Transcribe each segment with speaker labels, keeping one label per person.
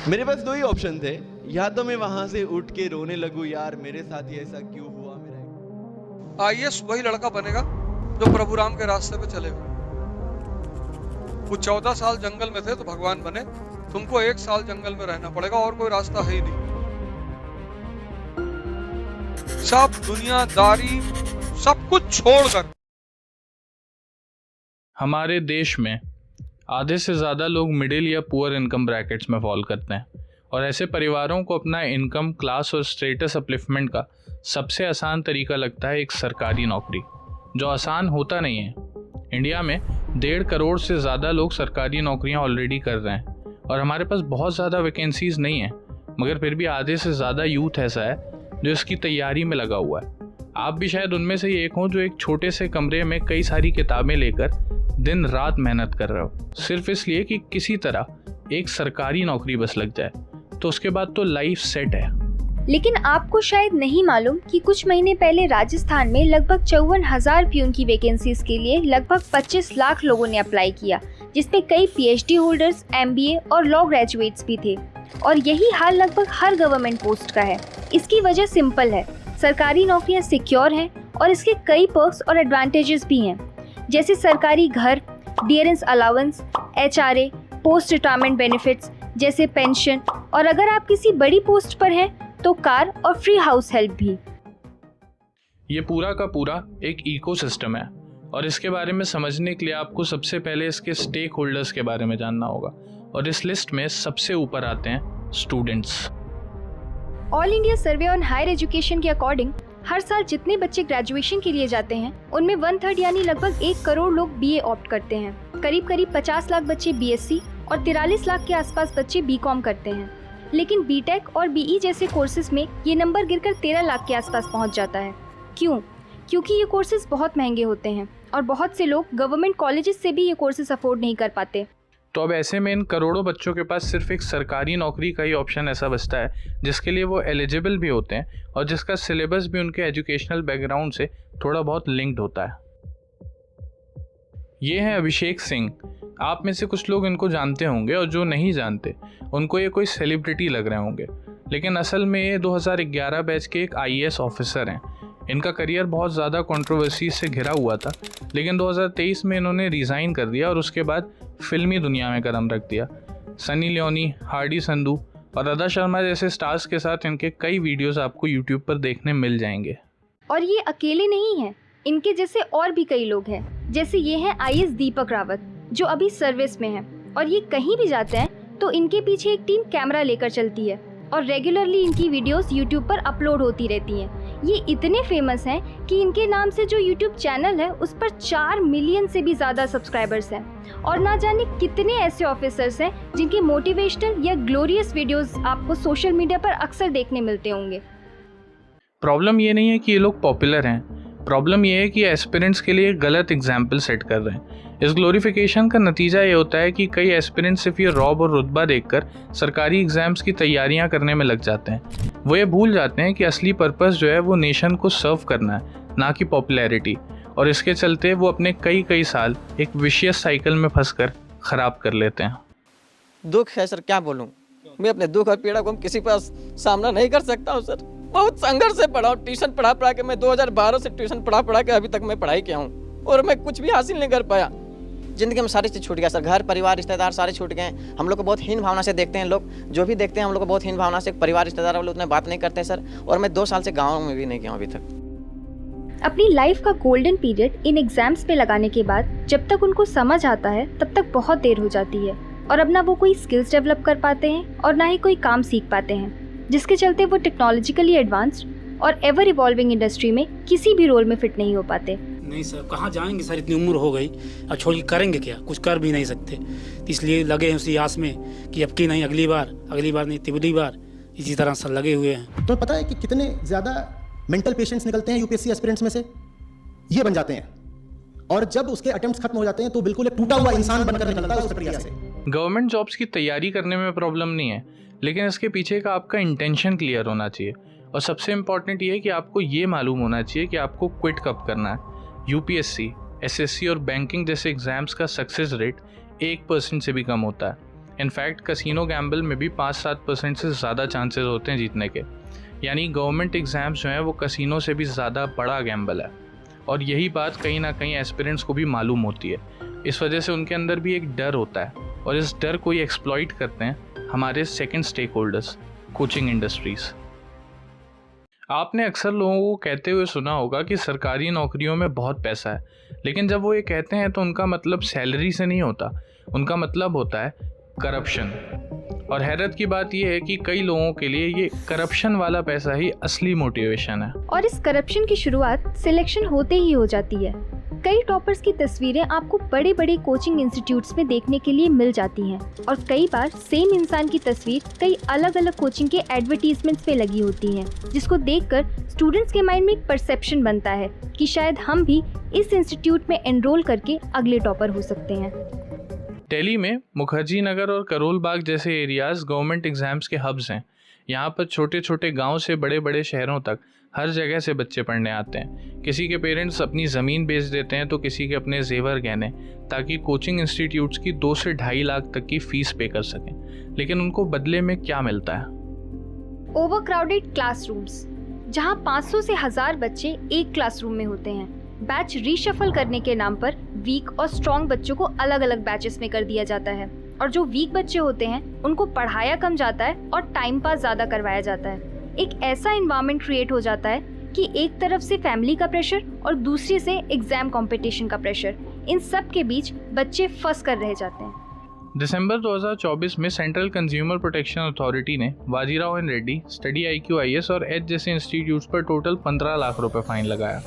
Speaker 1: मेरे पास दो ही ऑप्शन थे, या तो मैं वहां से उठ के रोने लगूं, यार मेरे साथ ही ऐसा क्यों हुआ। मेरा
Speaker 2: आईएएस वही लड़का बनेगा जो प्रभु राम के रास्ते पे चलेगा। वो 14 साल जंगल में थे तो भगवान बने, तुमको 1 साल जंगल में रहना पड़ेगा और कोई रास्ता है ही नहीं। सब दुनियादारी सब कुछ छोड़कर।
Speaker 3: हमारे देश में आधे से ज़्यादा लोग मिडिल या पुअर इनकम ब्रैकेट्स में फॉल करते हैं और ऐसे परिवारों को अपना इनकम, क्लास और स्टेटस अपलिफ्टमेंट का सबसे आसान तरीका लगता है एक सरकारी नौकरी, जो आसान होता नहीं है। इंडिया में 1.5 करोड़ से ज़्यादा लोग सरकारी नौकरियां ऑलरेडी कर रहे हैं और हमारे पास बहुत ज़्यादा वैकेंसीज़ नहीं हैं, मगर फिर भी आधे से ज़्यादा यूथ ऐसा है जो इसकी तैयारी में लगा हुआ है। आप भी शायद उनमें से एक हों जो एक छोटे से कमरे में कई सारी किताबें लेकर दिन रात मेहनत कर रहे हो, सिर्फ इसलिए कि किसी तरह एक सरकारी नौकरी बस लग जाए, तो उसके बाद तो लाइफ सेट है।
Speaker 4: लेकिन आपको शायद नहीं मालूम कि कुछ महीने पहले राजस्थान में लगभग 54,000 प्यून की वैकेंसीज के लिए लगभग 25 लाख लोगों ने अप्लाई किया, जिसमें कई पीएचडी होल्डर्स, एमबीए और लॉ ग्रेजुएट्स भी थे। और यही हाल लगभग हर गवर्नमेंट पोस्ट का है। इसकी वजह सिंपल है, सरकारी नौकरियां सिक्योर हैं और इसके कई पर्क्स और एडवांटेजेस भी हैं, जैसे सरकारी घर, dearness allowance, HRA, post retirement benefits जैसे पेंशन, और अगर आप किसी बड़ी पोस्ट पर हैं तो कार और फ्री हाउस हेल्प भी।
Speaker 3: ये पूरा का पूरा एक इकोसिस्टम है और इसके बारे में समझने के लिए आपको सबसे पहले इसके स्टेक होल्डर्स के बारे में जानना होगा, और इस लिस्ट में सबसे ऊपर आते हैं students.
Speaker 4: All India survey on higher education के अकॉर्डिंग हर साल जितने बच्चे ग्रेजुएशन के लिए जाते हैं उनमें 1/3 यानी लगभग 1 करोड़ लोग बीए ऑप्ट करते हैं। करीब 50 लाख बच्चे बीएससी और 43 लाख के आसपास बच्चे बीकॉम करते हैं। लेकिन बीटेक और बीई जैसे कोर्सेज में ये नंबर गिरकर 13 लाख के आसपास पहुंच जाता है। क्यों? क्योंकि ये कोर्सेज बहुत महंगे होते हैं और बहुत से लोग गवर्नमेंट कॉलेजेस से भी ये कोर्सेज अफोर्ड नहीं कर पाते।
Speaker 3: तो अब ऐसे में इन करोड़ों बच्चों के पास सिर्फ एक सरकारी नौकरी का ही ऑप्शन ऐसा बचता है जिसके लिए वो एलिजिबल भी होते हैं और जिसका सिलेबस भी उनके एजुकेशनल बैकग्राउंड से थोड़ा बहुत लिंक्ड होता है। ये हैं अभिषेक सिंह। आप में से कुछ लोग इनको जानते होंगे और जो नहीं जानते उनको ये कोई सेलिब्रिटी लग रहे होंगे, लेकिन असल में ये 2011 बैच के एक आईएएस ऑफिसर हैं। इनका करियर बहुत ज़्यादा कंट्रोवर्सी से घिरा हुआ था, लेकिन 2023 में इन्होंने रिज़ाइन कर दिया और उसके बाद फिल्मी दुनिया में कदम रख दिया। सनी लियोनी, हार्डी संधू और राधा शर्मा जैसे स्टार्स के साथ इनके कई वीडियोस आपको यूट्यूब पर देखने मिल जाएंगे।
Speaker 4: और ये अकेले नहीं हैं, इनके जैसे और भी कई लोग हैं। जैसे ये हैं आईएएस दीपक रावत, जो अभी सर्विस में हैं, और ये कहीं भी जाते हैं तो इनके पीछे एक टीम कैमरा लेकर चलती है और रेगुलरली इनकी वीडियोस यूट्यूब पर अपलोड होती रहती हैं। ये इतने फेमस हैं कि इनके नाम से जो यूट्यूब चैनल है उस पर 4 मिलियन से भी ज़्यादा सब्सक्राइबर्स हैं। और ना जाने कितने ऐसे ऑफिसर्स हैं जिनके मोटिवेशनल या ग्लोरियस वीडियोस आपको सोशल मीडिया पर अक्सर देखने मिलते होंगे।
Speaker 3: प्रॉब्लम ये नहीं है कि ये लोग पॉपुलर हैं, प्रॉब्लम ये है कि एस्पिरेंट्स के लिए गलत एग्जाम्पल सेट कर रहे हैं। इस ग्लोरिफिकेशन का नतीजा ये होता है कि कई एस्पिरेंट्स सिर्फ ये रॉब और रुतबा देखकर सरकारी एग्जाम्स की तैयारियां करने में लग जाते हैं। वो ये भूल जाते हैं कि असली पर्पस जो है वो नेशन को सर्व करना है, ना कि पॉपुलैरिटी, और इसके चलते वो अपने कई साल एक विशियस साइकिल में फंसकर ख़राब कर लेते हैं।
Speaker 5: दुख है सर, क्या बोलूँ। मैं अपने दुख और पीड़ा को किसी पास सामना नहीं कर सकता हूँ सर। बहुत संघर्ष से पढ़ा हूँ, ट्यूशन पढ़ा के मैं 2012 से ट्यूशन पढ़ा के अभी तक मैं पढ़ाई किया हूँ और मैं कुछ भी हासिल नहीं कर पाया। जिंदगी में सारी चीज़ छूट गया सर, घर परिवार रिश्तेदार सारे छूट गए। हम लोग को बहुत हीन भावना से देखते हैं लोग, जो भी देखते हैं हम लोग को बहुत हीन भावना से। परिवार रिश्तेदार वाले उतने बात नहीं करते सर, और मैं 2 साल से गाँव में भी नहीं गया अभी तक।
Speaker 4: अपनी लाइफ का गोल्डन पीरियड इन एग्जाम्स पे लगाने के बाद जब तक उनको समझ आता है तब तक बहुत देर हो जाती है, और अब ना वो कोई स्किल्स डेवलप कर पाते हैं और ना ही कोई काम सीख पाते हैं, जिसके चलते वो टेक्नोलॉजिकली एडवांस्ड और एवर इवॉल्विंग इंडस्ट्री में किसी भी रोल में फिट नहीं हो पाते।
Speaker 6: नहीं सर, कहाँ जाएंगे सर, इतनी उम्र हो गई, अब छोड़ के करेंगे क्या, कुछ कर भी नहीं सकते। तो इसलिए लगे हैं उसी आस में कि अब की नहीं अगली बार नहीं तिबली बार, इसी तरह सर लगे हुए हैं।
Speaker 7: तो पता है कि कितने ज़्यादा मेंटल पेशेंट्स निकलते हैं यूपीएससी एस्पिरेंट्स में से, ये बन जाते हैं, और जब उसके अटेम्प्ट्स खत्म हो जाते हैं तो बिल्कुल एक टूटा हुआ इंसान बनकर निकलता है उस प्रक्रिया से।
Speaker 3: गवर्नमेंट जॉब्स की तैयारी करने में प्रॉब्लम नहीं है, लेकिन इसके पीछे का आपका इंटेंशन क्लियर होना चाहिए, और सबसे इम्पॉर्टेंट ये है कि आपको ये मालूम होना चाहिए कि आपको क्विट कब करना है। यूपीएससी, एसएससी और बैंकिंग जैसे एग्जाम्स का सक्सेस रेट 1% से भी कम होता है। इनफैक्ट कसिनो गैम्बल में भी 5-7% से ज़्यादा चांसेस होते हैं जीतने के। यानी गवर्नमेंट एग्ज़ाम्स जो हैं वो कसिनो से भी ज़्यादा बड़ा गैम्बल है, और यही बात कहीं ना कहीं एस्पिरेंट्स को भी मालूम होती है। इस वजह से उनके अंदर भी एक डर होता है, और इस डर को ये एक्सप्लॉइट करते हैं हमारे second stakeholders, coaching industries. आपने अक्सर लोगों को कहते हुए सुना होगा कि सरकारी नौकरियों में बहुत पैसा है, लेकिन जब वो ये कहते हैं तो उनका मतलब सैलरी से नहीं होता, उनका मतलब होता है करप्शन। और हैरत की बात यह है कि कई लोगों के लिए ये करप्शन वाला पैसा ही असली मोटिवेशन है।
Speaker 4: और इस करप्शन की शुरुआत सिलेक्शन होते ही हो जाती है। कई टॉपर्स की तस्वीरें आपको बड़े बड़े कोचिंग इंस्टीट्यूट्स में देखने के लिए मिल जाती हैं, और कई बार सेम इंसान की तस्वीर कई अलग अलग कोचिंग के एडवर्टीजमेंट्स में लगी होती हैं, जिसको देखकर स्टूडेंट्स के माइंड में एक परसेप्शन बनता है कि शायद हम भी इस इंस्टीट्यूट में एनरोल करके अगले टॉपर हो सकते हैं।
Speaker 3: दिल्ली में मुखर्जी नगर और करोल बाग जैसे एरियाज गवर्नमेंट एग्जाम्स के हब्स हैं। यहाँ पर छोटे छोटे गांव से बड़े बड़े शहरों तक हर जगह से बच्चे पढ़ने आते हैं। किसी के पेरेंट्स अपनी ज़मीन बेच देते हैं तो किसी के अपने जेवर गहने, ताकि कोचिंग इंस्टीट्यूट्स की 2 से 2.5 लाख तक की फीस पे कर सकें। लेकिन उनको बदले में क्या मिलता है?
Speaker 4: ओवरक्राउडेड क्लासरूम्स, जहाँ 500 से 1000 बच्चे एक क्लासरूम में होते हैं। बैच रीशफल करने के नाम पर वीक और स्ट्रॉन्ग बच्चों को अलग अलग बैचेस में कर दिया जाता है, और जो वीक बच्चे होते हैं उनको पढ़ाया कम जाता है और टाइम पास ज़्यादा करवाया जाता है। एक ऐसा इन्वायरमेंट क्रिएट हो जाता है कि एक तरफ से फैमिली का प्रेशर और दूसरी से एग्जाम कंपटीशन का प्रेशर, इन सब के बीच बच्चे फंस कर रह जाते हैं।
Speaker 3: दिसंबर 2024 में सेंट्रल कंज्यूमर प्रोटेक्शन अथॉरिटी ने Bajirao and Reddy, study IQ IS और एच जैसे इंस्टीट्यूट्स पर टोटल 15 लाख रुपए फाइन लगाया।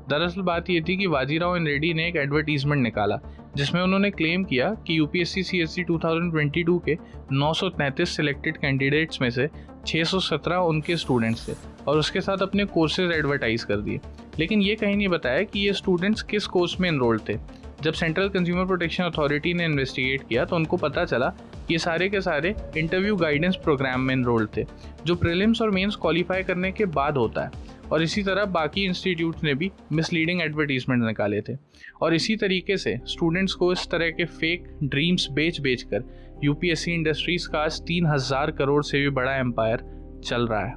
Speaker 3: दरअसल बात ये थी कि बाजीराव एंड रेड्डी ने एक एडवर्टीजमेंट निकाला जिसमें उन्होंने क्लेम किया कि UPSC CSE 2022 के 933 सिलेक्टेड कैंडिडेट्स में से 617 उनके स्टूडेंट्स थे, और उसके साथ अपने कोर्सेज एडवर्टाइज कर दिए। लेकिन ये कहीं नहीं बताया कि ये स्टूडेंट्स किस कोर्स में इनरोल्ड थे। जब सेंट्रल कंज्यूमर प्रोटेक्शन अथॉरिटी ने इन्वेस्टिगेट किया तो उनको पता चला कि ये सारे के सारे इंटरव्यू गाइडेंस प्रोग्राम में इनरोल्ड थे, जो प्रीलिम्स और मेंस क्वालिफाई करने के बाद होता है। और इसी तरह बाकी इंस्टीट्यूट्स ने भी मिसलीडिंग एडवर्टीजमेंट निकाले थे, और इसी तरीके से स्टूडेंट्स को इस तरह के फेक ड्रीम्स बेच कर UPSC इंडस्ट्रीज का आज 3000 करोड़ से भी बड़ा एम्पायर चल रहा है।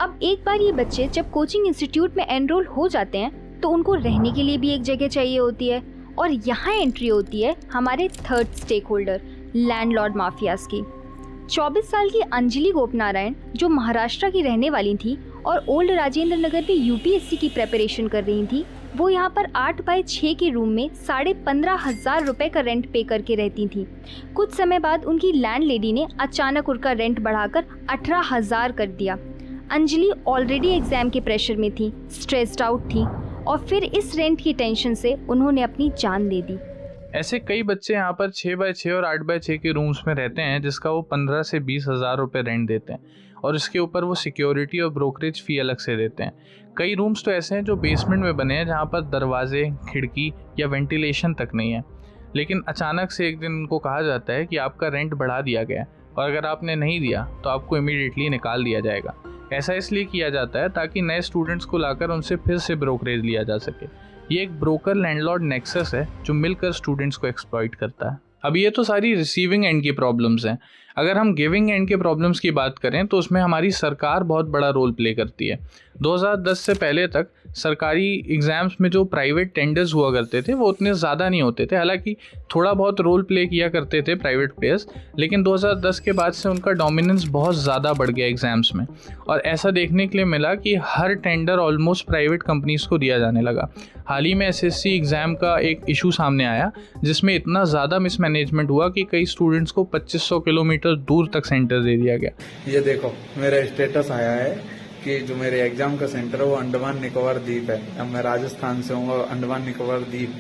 Speaker 4: अब एक बार ये बच्चे जब कोचिंग इंस्टीट्यूट में एनरोल हो जाते हैं तो उनको रहने के लिए भी एक जगह चाहिए होती है, और यहाँ एंट्री होती है हमारे third stakeholder, landlord mafias की। 24 साल की अंजलि गोपनारायण, जो महाराष्ट्र की रहने वाली थी और ओल्ड राजेंद्र नगर में UPSC की प्रेपरेशन कर रही थी, वो यहाँ पर 8x6 के रूम में 15,500 रुपये का रेंट पे करके रहती थी। कुछ समय बाद उनकी लैंडलेडी ने अचानक उनका रेंट बढ़ाकर 18,000 कर दिया। अंजलि ऑलरेडी एग्जाम के प्रेशर में थी, स्ट्रेस्ड आउट थी, और फिर इस रेंट की टेंशन से उन्होंने अपनी जान दे दी।
Speaker 3: ऐसे कई बच्चे यहाँ पर 6x6 और 8x6 के रूम्स में रहते हैं, जिसका वो 15 से 20 हज़ार रुपये रेंट देते हैं, और इसके ऊपर वो सिक्योरिटी और ब्रोकरेज फ़ी अलग से देते हैं। कई रूम्स तो ऐसे हैं जो बेसमेंट में बने हैं, जहाँ पर दरवाजे, खिड़की या वेंटिलेशन तक नहीं है। लेकिन अचानक से एक दिन उनको कहा जाता है कि आपका रेंट बढ़ा दिया गया है, और अगर आपने नहीं दिया तो आपको इमीडिएटली निकाल दिया जाएगा। ऐसा इसलिए किया जाता है ताकि नए स्टूडेंट्स को लाकर उनसे फिर से ब्रोकरेज लिया जा सके। ये एक ब्रोकर लैंडलॉर्ड नेक्सस है जो मिलकर स्टूडेंट्स को एक्सप्लॉइट करता है। अब ये तो सारी रिसीविंग एंड की प्रॉब्लम्स हैं। अगर हम गिविंग एंड के प्रॉब्लम्स की बात करें तो उसमें हमारी सरकार बहुत बड़ा रोल प्ले करती है। 2010 से पहले तक सरकारी एग्ज़ाम्स में जो प्राइवेट टेंडर्स हुआ करते थे वो उतने ज़्यादा नहीं होते थे। हालांकि थोड़ा बहुत रोल प्ले किया करते थे प्राइवेट प्लेयर्स, लेकिन 2010 के बाद से उनका डोमिनेंस बहुत ज़्यादा बढ़ गया एग्ज़ाम्स में, और ऐसा देखने के लिए मिला कि हर टेंडर ऑलमोस्ट प्राइवेट कंपनीज़ को दिया जाने लगा। हाल ही में SSC एग्ज़ाम का एक इशू सामने आया जिसमें इतना ज़्यादा मिसमैनेजमेंट हुआ कि कई स्टूडेंट्स को 2500 किलोमीटर दूर तक सेंटर दे दिया गया।
Speaker 8: ये देखो मेरा स्टेटस आया है कि जो मेरे एग्जाम का सेंटर है वो अंडमान निकोबार द्वीप है। अब मैं राजस्थान से हूँ, अंडमान निकोबार द्वीप।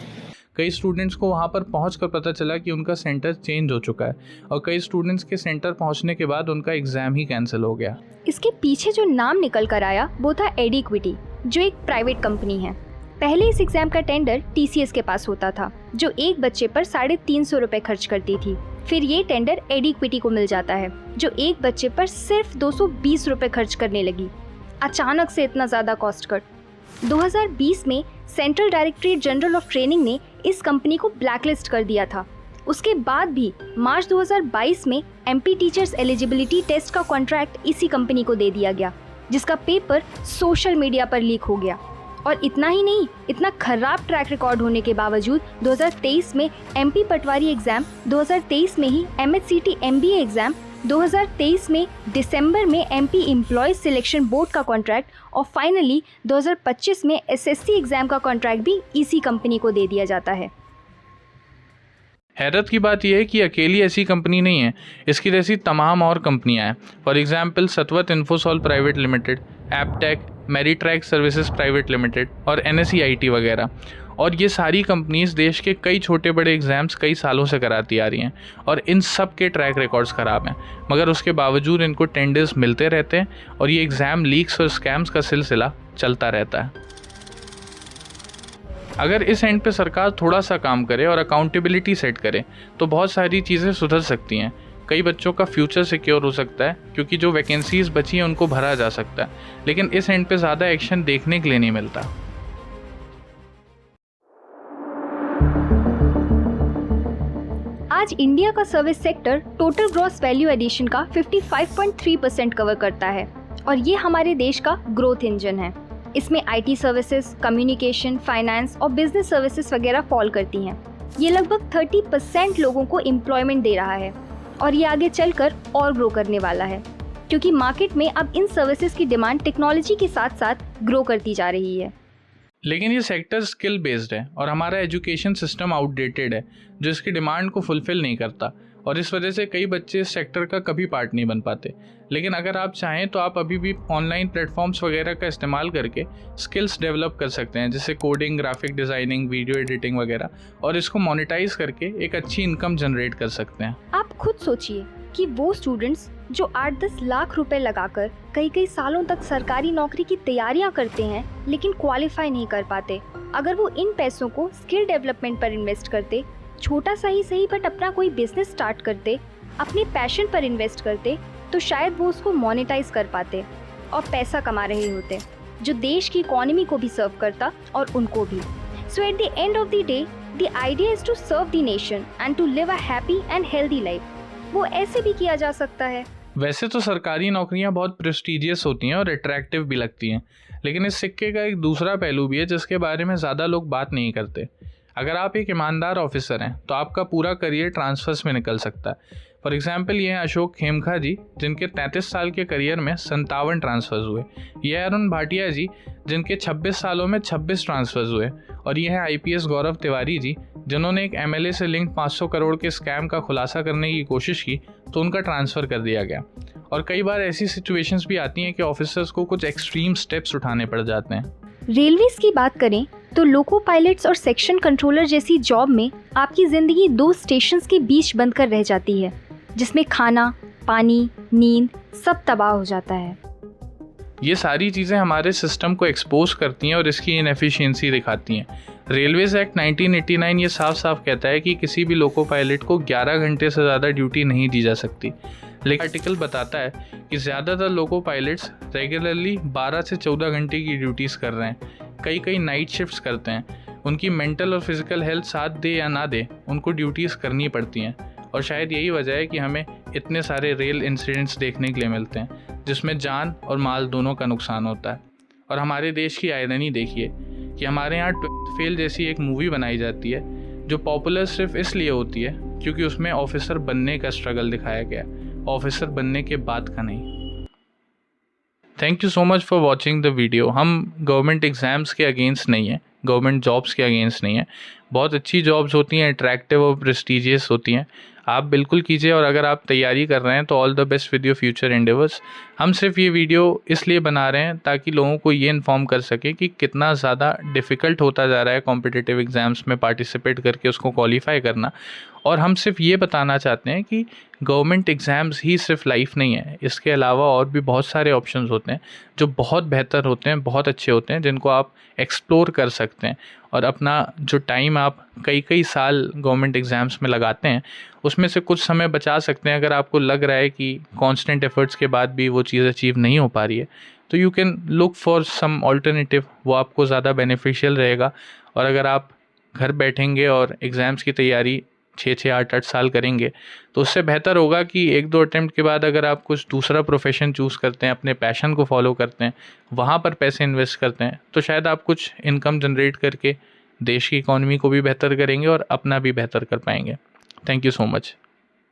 Speaker 3: कई स्टूडेंट्स को वहाँ पर पहुँचकर पता चला कि उनका सेंटर चेंज हो चुका है, और कई स्टूडेंट्स के सेंटर पहुँचने के बाद उनका एग्जाम ही कैंसिल हो गया।
Speaker 4: इसके पीछे जो नाम निकल कर आया वो था एडिक्विटी, जो एक प्राइवेट कंपनी है। पहले इस एग्जाम का टेंडर TCS के पास होता था, जो एक बच्चे पर 350 रुपये खर्च करती थी। फिर ये टेंडर एडिक्विटी को मिल जाता है, जो एक बच्चे पर सिर्फ 220 रुपये खर्च करने लगी। अचानक से इतना ज़्यादा कॉस्ट कट। 2020 में central directorate general of training ने इस कंपनी को ब्लैकलिस्ट कर दिया था। उसके बाद भी मार्च 2022 में एमपी टीचर्स एलिजिबिलिटी टेस्ट का कॉन्ट्रैक्ट इसी कंपनी को दे दिया गया, जिसका पेपर सोशल मीडिया पर लीक हो गया। और इतना ही नहीं, इतना खराब ट्रैक रिकॉर्ड होने के बावजूद 2023 में एमपी पटवारी एग्जाम, 2023 में ही एमएचसीटी एमबीए एग्जाम, 2023 में दिसंबर में एमपी एम्प्लॉयज सिलेक्शन बोर्ड का कॉन्ट्रैक्ट और फाइनली 2025 में एसएससी एग्जाम का कॉन्ट्रैक्ट भी इसी कंपनी को दे दिया जाता है।
Speaker 3: हैरत की बात यह है कि अकेली ऐसी कंपनी नहीं है, इसकी जैसी तमाम और कंपनियां हैं। फॉर एग्जांपल सतवत इन्फोसॉल private limited, Aptech, Merittrac services private limited और NSE-IT वगैरह। और ये सारी कंपनीज देश के कई छोटे बड़े एग्ज़ाम्स कई सालों से कराती आ रही हैं और इन सब के ट्रैक रिकॉर्ड्स ख़राब हैं, मगर उसके बावजूद इनको टेंडर्स मिलते रहते हैं और ये एग्ज़ाम लीक्स और स्कैम्स का सिलसिला चलता रहता है। अगर इस एंड पे सरकार थोड़ा सा काम करे और अकाउंटेबिलिटी सेट करे तो बहुत सारी चीज़ें सुधर सकती हैं। कई बच्चों का फ्यूचर सिक्योर हो सकता है क्योंकि जो वैकेंसीज बची हैं उनको भरा जा सकता है, लेकिन इस एंड पे ज़्यादा एक्शन देखने के लिए नहीं मिलता।
Speaker 4: आज इंडिया का service sector total gross value addition का 55.3% कवर करता है और ये हमारे देश का ग्रोथ इंजन है। इसमें IT सर्विसेज, कम्युनिकेशन, फाइनेंस और बिजनेस सर्विसेज वगैरह फॉल करती हैं। ये लगभग 30% लोगों को एम्प्लॉयमेंट दे रहा है और ये आगे चलकर और ग्रो करने वाला है क्योंकि मार्केट में अब इन सर्विसेज की डिमांड टेक्नोलॉजी के साथ साथ ग्रो करती जा रही है।
Speaker 3: लेकिन ये सेक्टर स्किल बेस्ड है और हमारा एजुकेशन सिस्टम आउटडेटेड है जो इसकी डिमांड को फुलफिल नहीं करता और इस वजह से कई बच्चे इस सेक्टर का कभी पार्ट नहीं बन पाते। लेकिन अगर आप चाहें तो आप अभी भी ऑनलाइन प्लेटफॉर्म्स वगैरह का इस्तेमाल करके स्किल्स डेवलप कर सकते हैं, जैसे coding, graphic designing, video editing वगैरह, और इसको मोनेटाइज करके एक अच्छी इनकम जनरेट कर सकते हैं।
Speaker 4: आप खुद सोचिए कि वो स्टूडेंट्स जो 8-10 लाख रुपए लगाकर कई सालों तक सरकारी नौकरी की तैयारियां करते हैं लेकिन क्वालिफाई नहीं कर पाते, अगर वो इन पैसों को स्किल डेवलपमेंट पर इन्वेस्ट करते, छोटा सा ही सही बट अपना कोई बिजनेस स्टार्ट करते, अपने पैशन पर इन्वेस्ट करते, तो शायद वो उसको मोनेटाइज कर पाते और पैसा कमा रहे होते जो देश की इकोनॉमी को भी सर्व करता और उनको भी। So at the end of the day the idea is to serve the nation and to live a happy and healthy life. वो ऐसे भी किया जा सकता है।
Speaker 3: वैसे तो सरकारी नौकरियां बहुत प्रेस्टिजियस होती हैं और अट्रैक्टिव भी लगती हैं, लेकिन इस सिक्के का एक दूसरा पहलू भी है जिसके बारे में ज़्यादा लोग बात नहीं करते। अगर आप एक ईमानदार ऑफिसर हैं तो आपका पूरा करियर ट्रांसफर्स में निकल सकता है। फॉर एग्जांपल ये हैं अशोक खेमका जी, जिनके 33 साल के करियर में 57 ट्रांसफर्स हुए। ये है अरुण भाटिया जी, जिनके 26 सालों में 26 ट्रांसफर्स हुए। और ये है IPS गौरव तिवारी जी, जिन्होंने एक MLA से लिंक्ड 500 करोड़ के स्कैम का खुलासा करने की कोशिश की तो उनका ट्रांसफ़र कर दिया गया। और कई बार ऐसी सिचुएशंस भी आती हैं कि ऑफिसर्स को कुछ एक्सट्रीम स्टेप्स उठाने पड़ जाते हैं।
Speaker 4: रेलवेज की बात करें तो लोको पायलट्स और सेक्शन कंट्रोलर जैसी जॉब में आपकी ज़िंदगी 2 स्टेशंस के बीच बंद कर रह जाती है, जिसमें खाना, पानी, नींद सब तबाह हो जाता है।
Speaker 3: ये सारी चीज़ें हमारे सिस्टम को एक्सपोज करती हैं और इसकी इनएफिशिएंसी दिखाती हैं। रेलवेज एक्ट 1989 ये साफ साफ कहता है कि किसी भी लोको पायलट को 11 घंटे से ज़्यादा ड्यूटी नहीं दी जा सकती, लेकिन आर्टिकल बताता है कि ज़्यादातर लोको पायलट्स रेगुलरली 12 से 14 घंटे की ड्यूटीज़ कर रहे हैं, कई नाइट शिफ्ट्स करते हैं। उनकी मेंटल और फिजिकल हेल्थ साथ दे या ना दे, उनको ड्यूटीज़ करनी पड़ती हैं। और शायद यही वजह है कि हमें इतने सारे रेल इंसिडेंट्स देखने के लिए मिलते हैं जिसमें जान और माल दोनों का नुकसान होता है। और हमारे देश की आयरनी देखिए कि हमारे यहाँ 12th फेल जैसी एक मूवी बनाई जाती है जो पॉपुलर सिर्फ इसलिए होती है क्योंकि उसमें ऑफिसर बनने का स्ट्रगल दिखाया गया, ऑफिसर बनने के बाद का नहीं। Thank you so much for watching the video. हम गवर्नमेंट एग्ज़ाम्स के अगेंस्ट नहीं हैं, गवर्नमेंट जॉब्स के अगेंस्ट नहीं है। बहुत अच्छी जॉब्स होती हैं, अट्रैक्टिव और प्रेस्टिजियस होती हैं, आप बिल्कुल कीजिए। और अगर आप तैयारी कर रहे हैं तो all the best with your future endeavours. हम सिर्फ ये वीडियो इसलिए बना रहे हैं ताकि लोगों को ये इन्फॉर्म कर सके कि कितना ज़्यादा डिफ़िकल्ट होता जा रहा है कॉम्पिटिटिव एग्ज़ाम्स में पार्टिसिपेट करके उसको क्वालिफाई करना। और हम सिर्फ ये बताना चाहते हैं कि गवर्नमेंट एग्ज़ाम्स ही सिर्फ लाइफ नहीं है, इसके अलावा और भी बहुत सारे ऑप्शंस होते हैं जो बहुत बेहतर होते हैं, बहुत अच्छे होते हैं, जिनको आप एक्सप्लोर कर सकते हैं। और अपना जो टाइम आप कई साल गवर्नमेंट एग्ज़ाम्स में लगाते हैं उसमें से कुछ समय बचा सकते हैं। अगर आपको लग रहा है कि कांस्टेंट एफर्ट्स के बाद भी वो चीज़ अचीव नहीं हो पा रही है तो you can look for some alternative, वो आपको ज़्यादा बेनिफिशियल रहेगा। और अगर आप घर बैठेंगे और एग्ज़ाम्स की तैयारी 6-6, 8-8 साल करेंगे, तो उससे बेहतर होगा कि 1-2 अटेम्प्ट के बाद अगर आप कुछ दूसरा प्रोफेशन चूज़ करते हैं, अपने पैशन को फॉलो करते हैं, वहाँ पर पैसे इन्वेस्ट करते हैं, तो शायद आप कुछ इनकम जनरेट करके देश की इकॉनमी को भी बेहतर करेंगे और अपना भी बेहतर कर पाएंगे। Thank you so much.